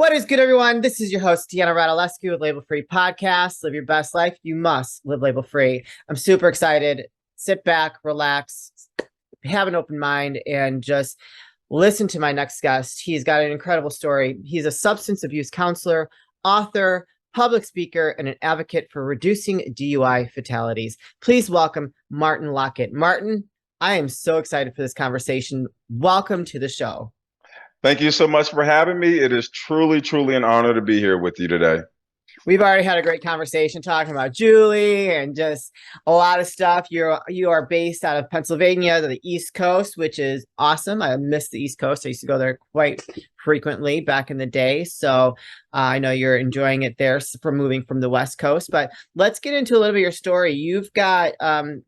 What is good, everyone? This is your host, Deanna Radulescu with Label Free Podcast. Live your best life. You must live label free. I'm super excited. Sit back, relax, have an open mind, and just listen to my next guest. He's got an incredible story. He's a substance abuse counselor, author, public speaker, and an advocate for reducing DUI fatalities. Please welcome Martin Lockett. Martin, I am so excited for this conversation. Welcome to the show. Thank you so much for having me. It is truly, truly an honor to be here with you today. We've already had a great conversation talking about Julie and just a lot of stuff. You are based out of Pennsylvania, the East Coast, which is awesome. I miss the East Coast. I used to go there quite frequently back in the day. So I know you're enjoying it there from moving from the West Coast. But let's get into a little bit of your story. You've got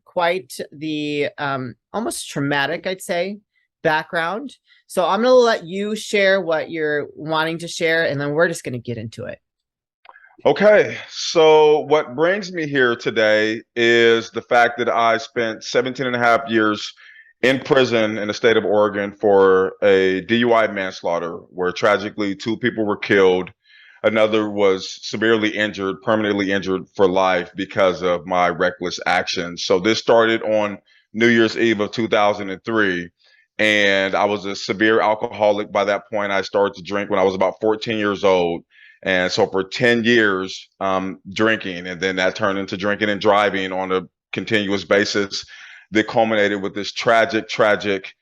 quite the almost traumatic, I'd say, background. So I'm going to let you share what you're wanting to share, and then we're just going to get into it. Okay, so what brings me here today is the fact that I spent 17 and a half years in prison in the state of Oregon for a DUI manslaughter, where tragically two people were killed. Another was severely injured, permanently injured for life because of my reckless actions. So this started on New Year's Eve of 2003. And I was a severe alcoholic by that point. I started to drink when I was about 14 years old. And so for 10 years, drinking, and then that turned into drinking and driving on a continuous basis that culminated with this tragic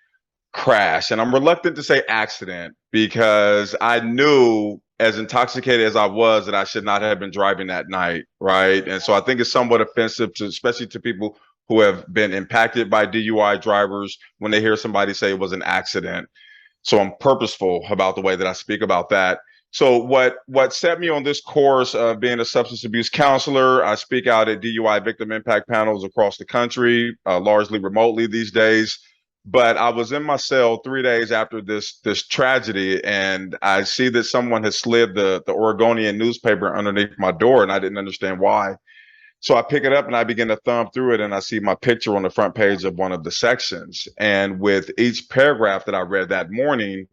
crash. And I'm reluctant to say accident because I knew, as intoxicated as I was, that I should not have been driving that night, right? And so I think it's somewhat offensive to, especially to people who have been impacted by DUI drivers when they hear somebody say it was an accident. So I'm purposeful about the way that I speak about that. So what set me on this course of being a substance abuse counselor, I speak out at DUI victim impact panels across the country, largely remotely these days. But I was in my cell 3 days after this tragedy, and I see that someone has slid the Oregonian newspaper underneath my door, and I didn't understand why. So I pick it up and I begin to thumb through it, and I see my picture on the front page of one of the sections. And with each paragraph that I read that morning,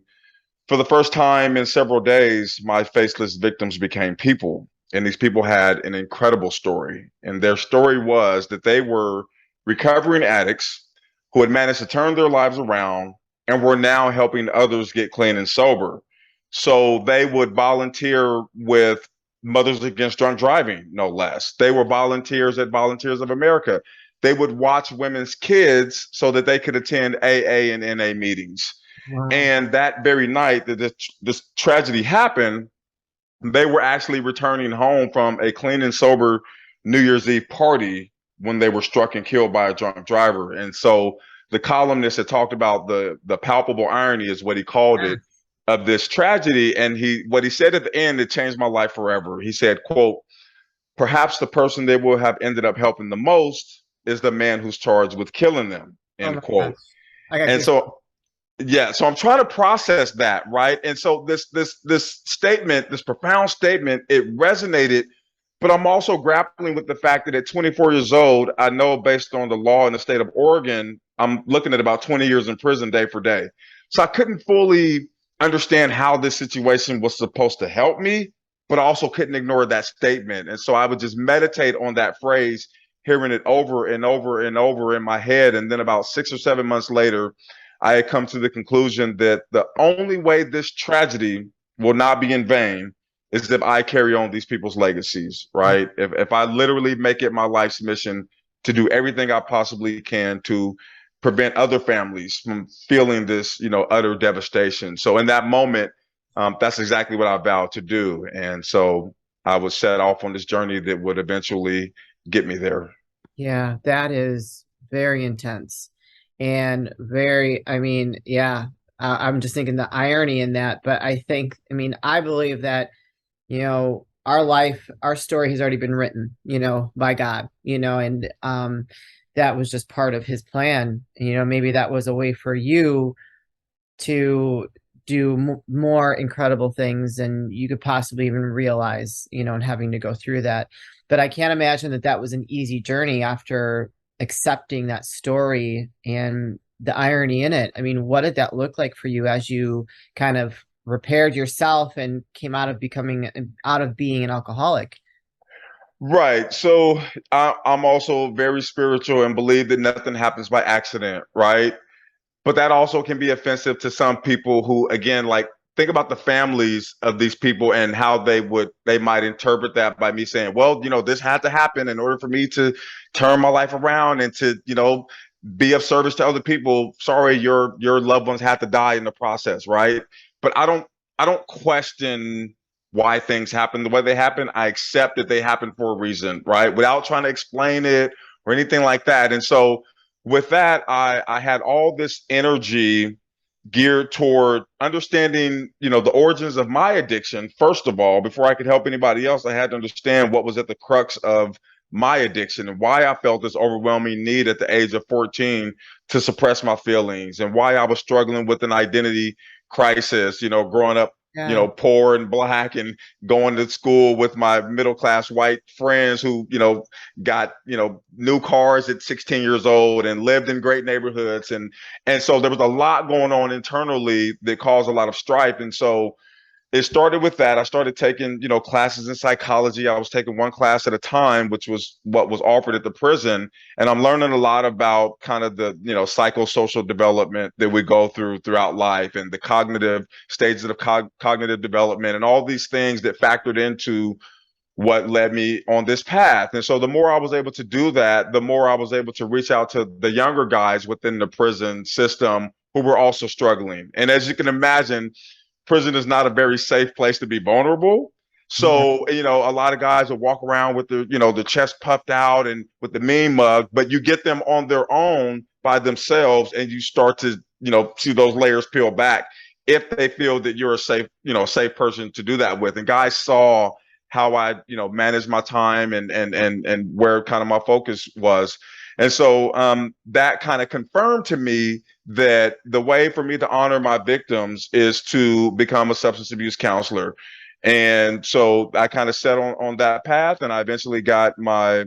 for the first time in several days, my faceless victims became people. And these people had an incredible story. And their story was that they were recovering addicts who had managed to turn their lives around and were now helping others get clean and sober. So they would volunteer with Mothers Against Drunk Driving, no less. They were volunteers at Volunteers of America. They would watch women's kids so that they could attend AA and NA meetings. Wow. And that very night that this tragedy happened, they were actually returning home from a clean and sober New Year's Eve party when they were struck and killed by a drunk driver. And so the columnist had talked about the palpable irony, is what he called it, of this tragedy. And what he said at the end, it changed my life forever. He said, quote, "Perhaps the person they will have ended up helping the most is the man who's charged with killing them," end quote. And so, yeah, so I'm trying to process that, right? And so this statement, this profound statement, it resonated, but I'm also grappling with the fact that at 24 years old, I know based on the law in the state of Oregon, I'm looking at about 20 years in prison day for day. So I couldn't fully understand how this situation was supposed to help me, but I also couldn't ignore that statement. And so I would just meditate on that phrase, hearing it over and over and over in my head. And then about 6 or 7 months later, I had come to the conclusion that the only way this tragedy will not be in vain is if I carry on these people's legacies, right? If I literally make it my life's mission to do everything I possibly can to prevent other families from feeling this, utter devastation. So in that moment, that's exactly what I vowed to do. And so I was set off on this journey that would eventually get me there. Yeah, that is very intense. And I'm just thinking the irony in that, but I believe that, our story has already been written, by God, and that was just part of his plan. Maybe that was a way for you to do more incredible things than you could possibly even realize, and having to go through that. But I can't imagine that was an easy journey after accepting that story and the irony in it. I mean, what did that look like for you as you kind of repaired yourself and came out of being an alcoholic. Right. So I'm also very spiritual and believe that nothing happens by accident, right? But that also can be offensive to some people who, again, like think about the families of these people and how they might interpret that by me saying, well, this had to happen in order for me to turn my life around and to, be of service to other people. Sorry, your loved ones had to die in the process, right? But I don't question why things happen the way they happen. I accept that they happen for a reason, right? Without trying to explain it or anything like that. And so with that, I had all this energy geared toward understanding, the origins of my addiction. First of all, before I could help anybody else, I had to understand what was at the crux of my addiction and why I felt this overwhelming need at the age of 14 to suppress my feelings and why I was struggling with an identity crisis, growing up, Yeah. poor and black and going to school with my middle class white friends who, got, new cars at 16 years old and lived in great neighborhoods. And so there was a lot going on internally that caused a lot of strife. And so it started with that. I started taking, classes in psychology. I was taking one class at a time, which was what was offered at the prison. And I'm learning a lot about kind of the, psychosocial development that we go through throughout life and the cognitive stages of cognitive development and all these things that factored into what led me on this path. And so the more I was able to do that, the more I was able to reach out to the younger guys within the prison system who were also struggling. And as you can imagine, prison is not a very safe place to be vulnerable. Yeah. So, a lot of guys will walk around with the chest puffed out and with the mean mug, but you get them on their own by themselves and you start to, see those layers peel back if they feel that you're a safe person to do that with. And guys saw how I, managed my time and where kind of my focus was. And so that kind of confirmed to me that the way for me to honor my victims is to become a substance abuse counselor. And so I kind of set on that path, and I eventually got my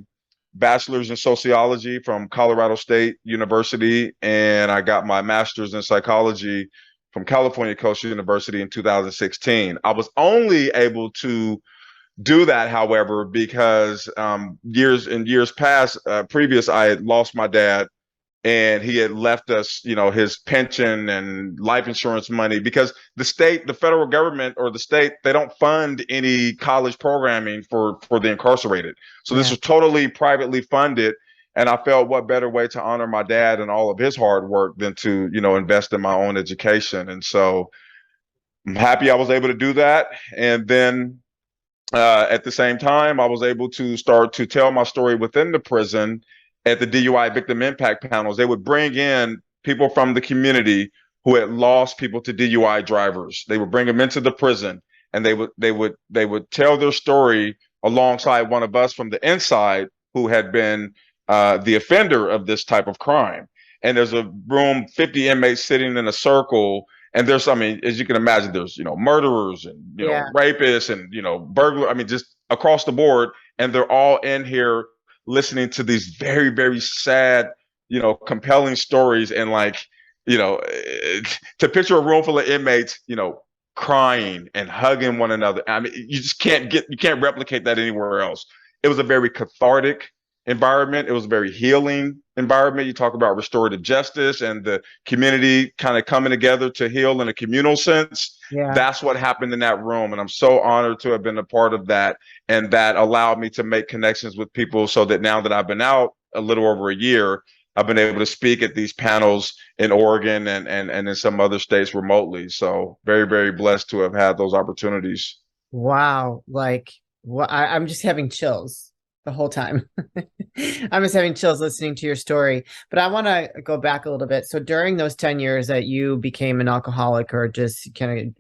bachelor's in sociology from Colorado State University, and I got my master's in psychology from California Coastal University in 2016. I was only able to do that, however, because years past, previous, I had lost my dad, and he had left us, his pension and life insurance money because the federal government or the state, they don't fund any college programming for the incarcerated. So this Yeah. was totally privately funded. And I felt what better way to honor my dad and all of his hard work than to, invest in my own education. And so I'm happy I was able to do that. And then at the same time, I was able to start to tell my story within the prison at the DUI victim impact panels. They would bring in people from the community who had lost people to DUI drivers. They would bring them into the prison, and they would tell their story alongside one of us from the inside who had been the offender of this type of crime. And there's a room, 50 inmates sitting in a circle, and there's, I mean, as you can imagine, there's, murderers and, Yeah. rapists and, burglar. I mean, just across the board. And they're all in here listening to these very, very sad, compelling stories. And like, to picture a room full of inmates, crying and hugging one another. I mean, you can't replicate that anywhere else. It was a very cathartic environment. It was a very healing environment. You talk about restorative justice and the community kind of coming together to heal in a communal sense. Yeah. That's what happened in that room. And I'm so honored to have been a part of that. And that allowed me to make connections with people so that now that I've been out a little over a year, I've been able to speak at these panels in Oregon and in some other states remotely. So very, very blessed to have had those opportunities. Wow. Like, I'm just having chills the whole time. I'm just having chills listening to your story. But I want to go back a little bit. So during those 10 years that you became an alcoholic or just kind of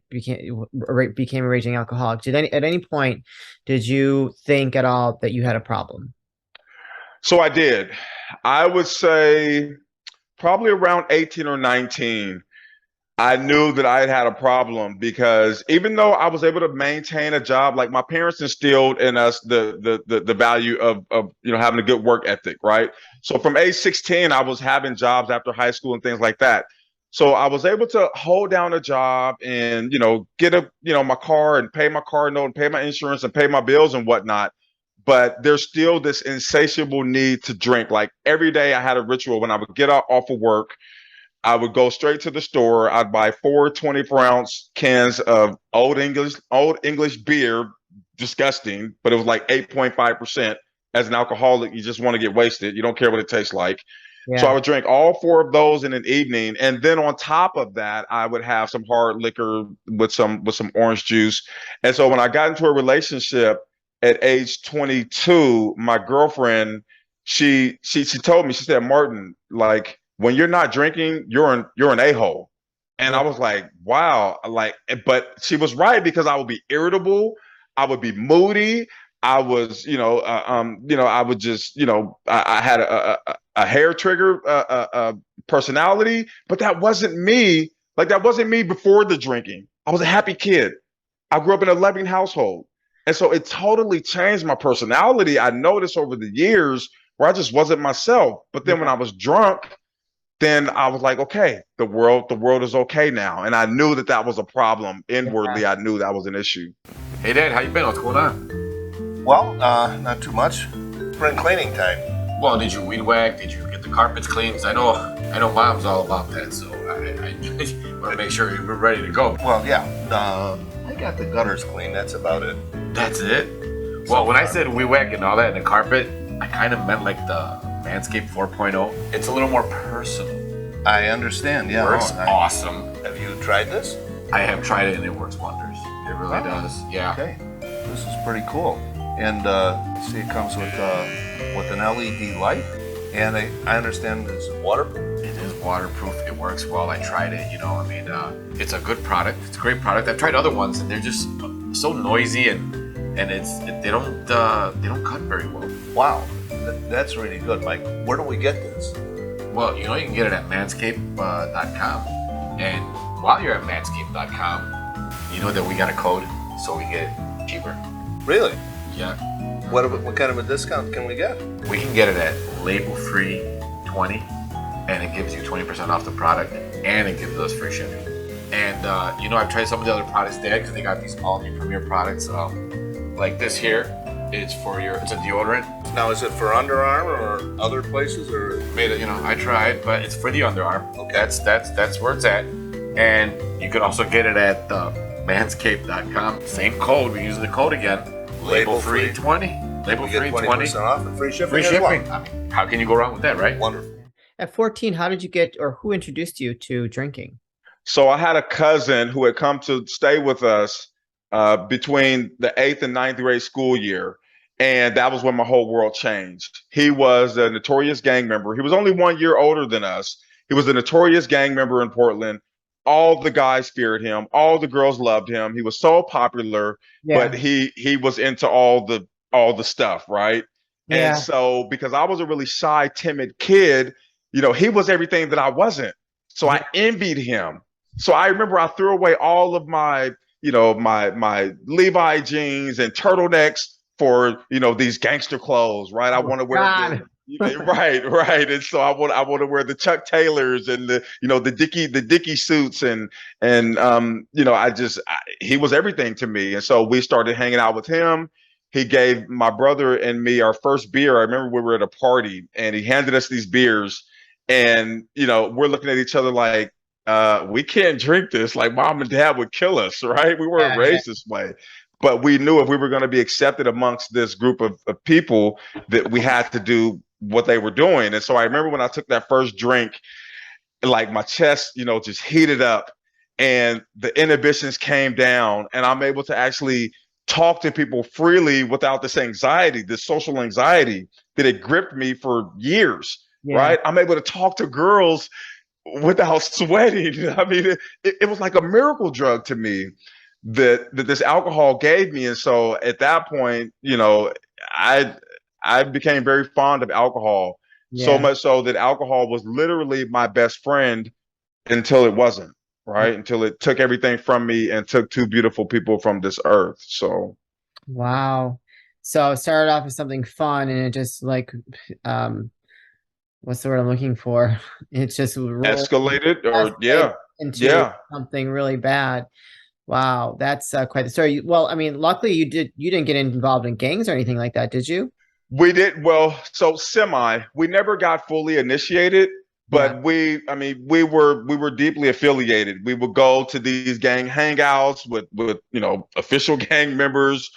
became a raging alcoholic, at any point did you think at all that you had a problem? So I did. I would say probably around 18 or 19. I knew that I had had a problem because even though I was able to maintain a job, like my parents instilled in us the value of having a good work ethic, right? So from age 16, I was having jobs after high school and things like that. So I was able to hold down a job and, get my car and pay my car note and pay my insurance and pay my bills and whatnot. But there's still this insatiable need to drink. Like every day I had a ritual when I would get off of work. I would go straight to the store. I'd buy four 24-ounce cans of old English beer. Disgusting, but it was like 8.5%. As an alcoholic, you just want to get wasted. You don't care what it tastes like. So I Yeah. would drink all four of those in an evening, and then on top of that, I would have some hard liquor with some orange juice. And so when I got into a relationship at age 22, my girlfriend, she told me, she said, Martin, like when you're not drinking, you're an a-hole. And Yeah. I was like, wow, like, but she was right because I would be irritable, I would be moody. I was, I would just, I had a hair trigger personality, but that wasn't me. Like that wasn't me before the drinking. I was a happy kid. I grew up in a loving household. And so it totally changed my personality. I noticed over the years where I just wasn't myself. But then when Yeah. I was drunk, then I was like, okay, the world is okay now. And I knew that that was a problem Yeah. inwardly. I knew that was an issue. Hey Dad, how you been? What's going on? Well, not too much. Spring cleaning time. Well, did you weed whack? Did you get the carpets clean? 'Cause I know Mom's all about that, so I want to make sure we're ready to go. Well, yeah. I got the gutters clean. That's about it. That's it. Well, when I said weed whack and all that in the carpet, I kind of meant like the Manscaped 4.0. It's a little more personal. I understand. Yeah. Works Oh, awesome. have you tried this? I have tried it and it works wonders. It really does. Yeah. Okay. This is pretty cool. And see, it comes with an LED light, and I understand it's waterproof. It is waterproof. It works well. I tried it. It's a good product. It's a great product. I've tried other ones, and they're just so noisy, and they don't cut very well. Wow, that's really good, Mike. Where do we get this? Well, you can get it at manscaped.com, and while you're at manscaped.com, you know that we got a code, so we get it cheaper. Really? Yeah, What kind of a discount can we get? we can get it at label-free 20, and it gives you 20% off the product, and it gives us free shipping. And I've tried some of the other products there because they got these all new premier products. Like this here, it's a deodorant. Now, is it for underarm or other places or? Made it, I tried, but it's for the underarm. Okay. That's where it's at. And you can also get it at manscaped.com. Same code. We use the code again. Label free 20. Label We get free 20% 20. off and free shipping. Free as well. shipping. I mean, how can you go wrong with that, right? Wonderful. At 14, how did you get, or who introduced you to drinking? So I had a cousin who had come to stay with us between the 8th and ninth grade school year. And that was when my whole world changed. He was a notorious gang member. He was only 1 year older than us. He was a notorious gang member in Portland. All the guys feared him. All the girls loved him. He was so popular, Yeah. but he was into all the stuff, right? Yeah. And so because I was a really shy, timid kid, he was everything that I wasn't. So I envied him. So I remember I threw away all of my, my Levi jeans and turtlenecks for, these gangster clothes, right? I want to wear God. right. And so I want to wear the Chuck Taylors and the Dickie suits he was everything to me. And so we started hanging out with him. He gave my brother and me our first beer. I remember we were at a party and he handed us these beers and, we're looking at each other like, we can't drink this. Like mom and dad would kill us, right? We weren't raised this way. But we knew if we were going to be accepted amongst this group of people that we had to do what they were doing. And so I remember when I took that first drink, like my chest, just heated up and the inhibitions came down and I'm able to actually talk to people freely without this anxiety, this social anxiety that had gripped me for years, Yeah. right? I'm able to talk to girls without sweating. I mean, it was like a miracle drug to me that this alcohol gave me. And so at that point, I became very fond of alcohol, so Yeah. much so that alcohol was literally my best friend until it wasn't, right? Until it took everything from me and took two beautiful people from this earth. So Wow. So it started off as something fun and it just like what's the word I'm looking for? It's just rolled Escalated, or escalated yeah, into yeah. something really bad. Wow, that's quite the story. Well, I mean, luckily you didn't get involved in gangs or anything like that, did you? We did well, so semi. We never got fully initiated, Yeah. but I mean, we were deeply affiliated. We would go to these gang hangouts with official gang members.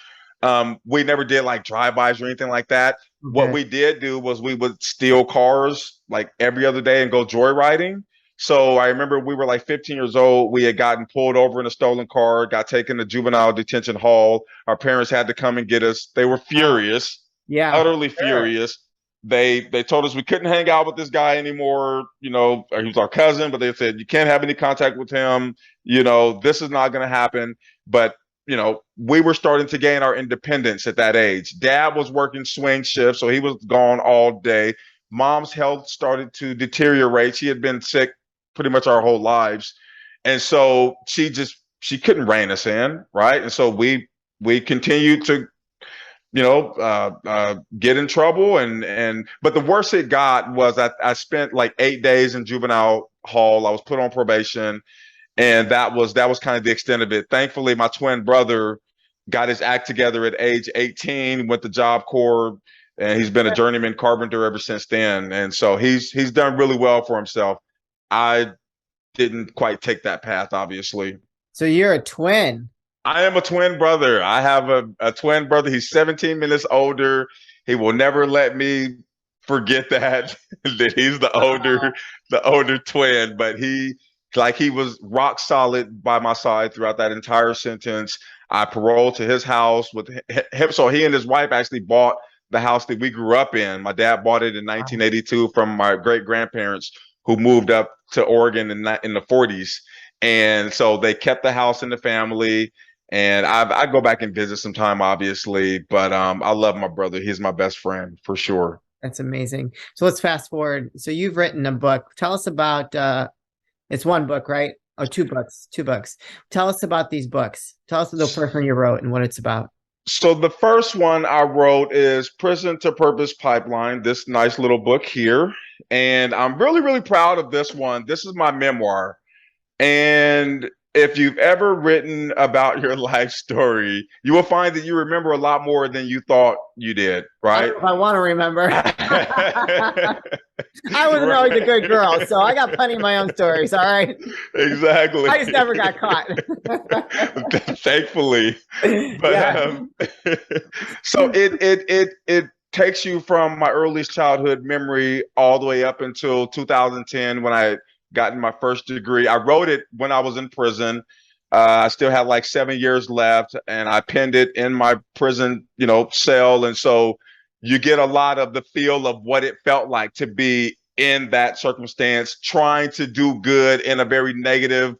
We never did like drive-bys or anything like that. What Okay. we did do was we would steal cars like every other day and go joyriding. So I remember we were like 15 years old. We had gotten pulled over in a stolen car, got taken to juvenile detention hall. Our parents had to come and get us. They were Oh, furious, yeah, for utterly sure. furious. They told us we couldn't hang out with this guy anymore. He was our cousin, but they said you can't have any contact with him. This is not going to happen. But we were starting to gain our independence at that age. Dad was working swing shifts, so he was gone all day. Mom's health started to deteriorate. She had been sick pretty much our whole lives, and so she couldn't rein us in, right? And so we continued to get in trouble, but the worst it got was I spent like 8 days in juvenile hall. I was put on probation, and that was kind of the extent of it. Thankfully, my twin brother got his act together at age 18, went to Job Corps, and he's been a journeyman carpenter ever since then. And so he's done really well for himself. I didn't quite take that path, obviously. So you're a twin. I am a twin brother. I have a twin brother. He's 17 minutes older. He will never let me forget that that he's Wow. the older twin. But he was rock solid by my side throughout that entire sentence. I paroled to his house with him. So he and his wife actually bought the house that we grew up in. My dad bought it in 1982 from my great grandparents who moved up to Oregon in the 40s. And so they kept the house in the family. And I go back and visit sometime, obviously, but I love my brother. He's my best friend for sure. That's amazing. So let's fast forward. So you've written a book. Tell us about it's one book, right? Oh, two books, two books. Tell us about these books. Tell us the first one you wrote and what it's about. So the first one I wrote is Prison to Purpose Pipeline, this nice little book here. And I'm really, really proud of this one. This is my memoir. And if you've ever written about your life story, you will find that you remember a lot more than you thought you did, I right? don't know if I want to remember. I wasn't always a good girl, so I got plenty of my own stories. All right. Exactly. I just never got caught. Thankfully. But Yeah. so it takes you from my earliest childhood memory all the way up until 2010 when I gotten my first degree. I wrote it when I was in prison. I still had like 7 years left, and I penned it in my prison, cell. And so you get a lot of the feel of what it felt like to be in that circumstance, trying to do good in a very negative,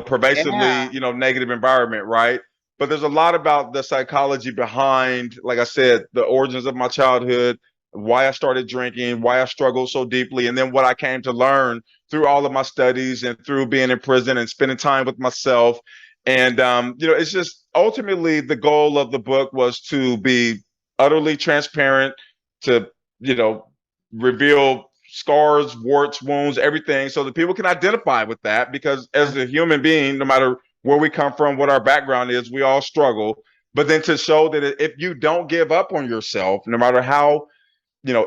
pervasively, Yeah. negative environment, right? But there's a lot about the psychology behind, like I said, the origins of my childhood, why I started drinking, why I struggled so deeply, and then what I came to learn through all of my studies and through being in prison and spending time with myself. And it's just ultimately the goal of the book was to be utterly transparent, to you know reveal scars, warts, wounds, everything, so that people can identify with that. Because as a human being, no matter where we come from, what our background is, we all struggle. But then to show that if you don't give up on yourself, no matter how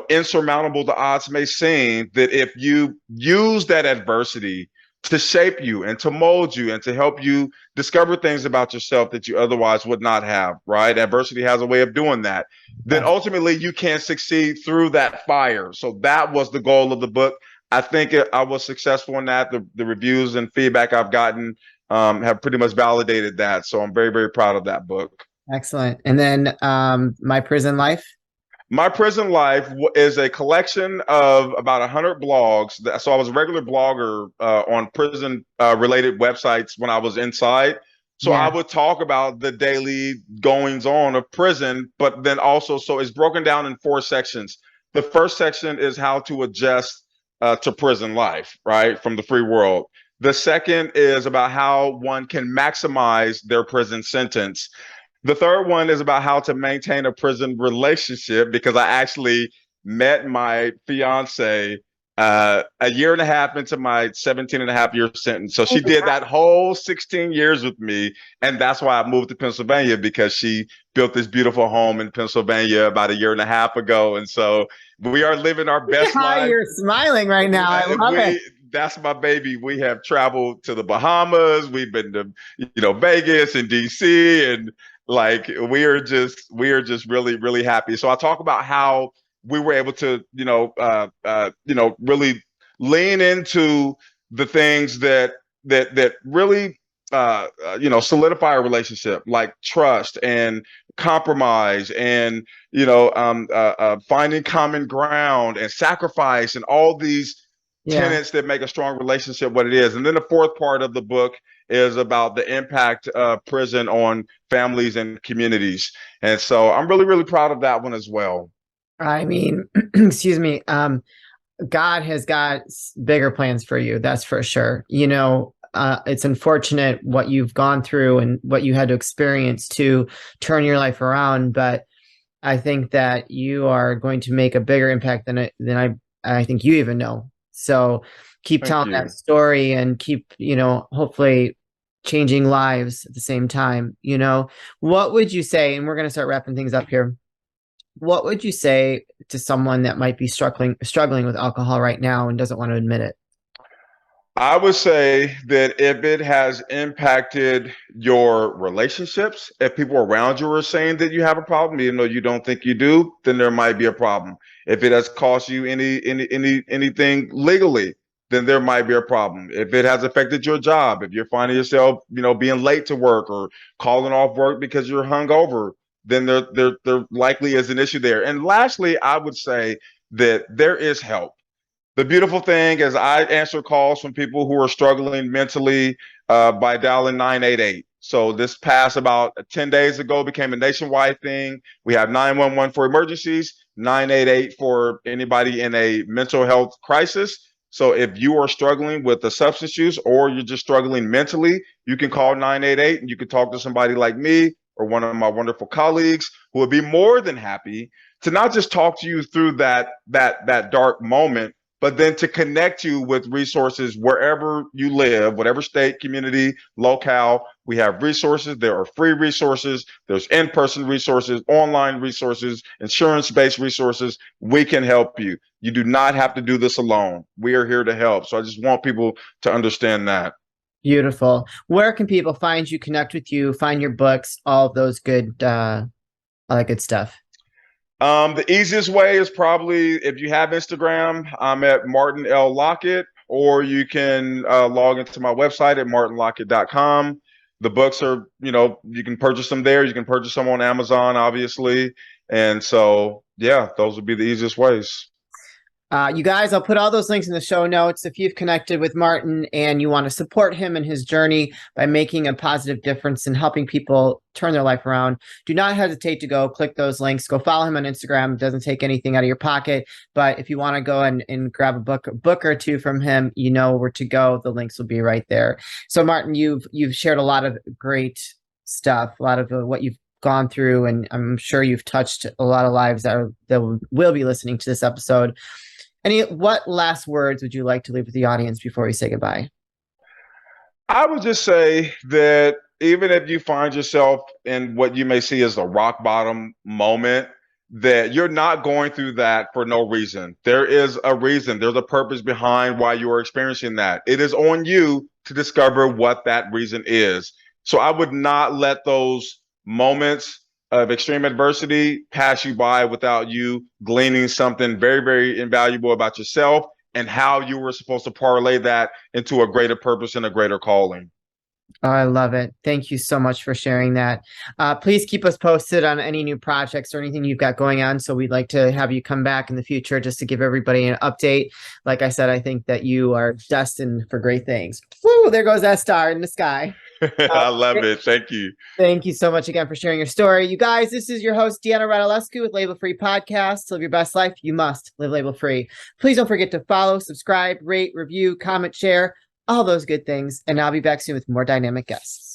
insurmountable the odds may seem, that if you use that adversity to shape you and to mold you and to help you discover things about yourself that you otherwise would not have, right? Adversity has a way of doing that. Then ultimately you can succeed through that fire. So that was the goal of the book. I think I was successful in that. The reviews and feedback I've gotten have pretty much validated that. So I'm very, very proud of that book. Excellent. And then My Prison Life. My Prison Life is a collection of about 100 blogs. So I was a regular blogger on prison related websites when I was inside. So I Yeah. would talk about the daily goings on of prison, but then also, so it's broken down in 4 sections. The first section is how to adjust to prison life, right, from the free world. The second is about how one can maximize their prison sentence. The third one is about how to maintain a prison relationship, because I actually met my fiance a year and a half into my 17 and a half year sentence. So she did that whole 16 years with me. And that's why I moved to Pennsylvania, because she built this beautiful home in Pennsylvania about a year and a half ago. And so we are living our best How life. you're smiling right now. I love it. That's my baby. We have traveled to the Bahamas. We've been to, Vegas and DC, and like we are just really, really happy. So I talk about how we were able to, really lean into the things that really, solidify a relationship, like trust and compromise, and finding common ground and sacrifice, and all these tenets that make a strong relationship what it is. And then the fourth part of the book is about the impact of prison on families and communities. And so I'm really, really proud of that one as well. I mean, excuse me. God has got bigger plans for you. That's for sure. It's unfortunate what you've gone through and what you had to experience to turn your life around. But I think that you are going to make a bigger impact than I think you even know. So keep telling that story, and keep, hopefully changing lives at the same time. What would you say? And we're going to start wrapping things up here. What would you say to someone that might be struggling with alcohol right now and doesn't want to admit it? I would say that if it has impacted your relationships, if people around you are saying that you have a problem, even though you don't think you do, then there might be a problem. If it has cost you anything legally, then there might be a problem. If it has affected your job, if you're finding yourself, being late to work or calling off work because you're hungover, then there likely is an issue there. And lastly, I would say that there is help. The beautiful thing is I answer calls from people who are struggling mentally by dialing 988. So this past about 10 days ago became a nationwide thing. We have 911 for emergencies, 988 for anybody in a mental health crisis. So if you are struggling with a substance use, or you're just struggling mentally, you can call 988 and you can talk to somebody like me or one of my wonderful colleagues who would be more than happy to not just talk to you through that dark moment, but then to connect you with resources wherever you live, whatever state, community, locale. We have resources. There are free resources. There's in-person resources, online resources, insurance-based resources. We can help you. You do not have to do this alone. We are here to help. So I just want people to understand that. Beautiful. Where can people find you, connect with you, find your books, all of those good, all that good stuff? The easiest way is probably, if you have Instagram, I'm at Martin L. Lockett, or you can log into my website at martinlockett.com. The books are, you can purchase them there. You can purchase them on Amazon, obviously. And so, yeah, those would be the easiest ways. You guys, I'll put all those links in the show notes. If you've connected with Martin and you want to support him in his journey by making a positive difference and helping people turn their life around, do not hesitate to go click those links. Go follow him on Instagram. It doesn't take anything out of your pocket. But if you want to go and grab a book or two from him, you know where to go. The links will be right there. So Martin, you've shared a lot of great stuff, a lot of what you've gone through, and I'm sure you've touched a lot of lives that will be listening to this episode. What last words would you like to leave with the audience before we say goodbye? I would just say that even if you find yourself in what you may see as a rock bottom moment, that you're not going through that for no reason. There is a reason. There's a purpose behind why you are experiencing that. It is on you to discover what that reason is. So I would not let those moments of extreme adversity pass you by without you gleaning something very, very invaluable about yourself and how you were supposed to parlay that into a greater purpose and a greater calling. Oh, I love it. Thank you so much for sharing that. Please keep us posted on any new projects or anything you've got going on. So we'd like to have you come back in the future just to give everybody an update. Like I said, I think that you are destined for great things. Woo, there goes that star in the sky. I love it. Thank you. Thank you so much again for sharing your story. You guys, this is your host, Deanna Radulescu with Label Free Podcast. To live your best life, you must live label free. Please don't forget to follow, subscribe, rate, review, comment, share, all those good things. And I'll be back soon with more dynamic guests.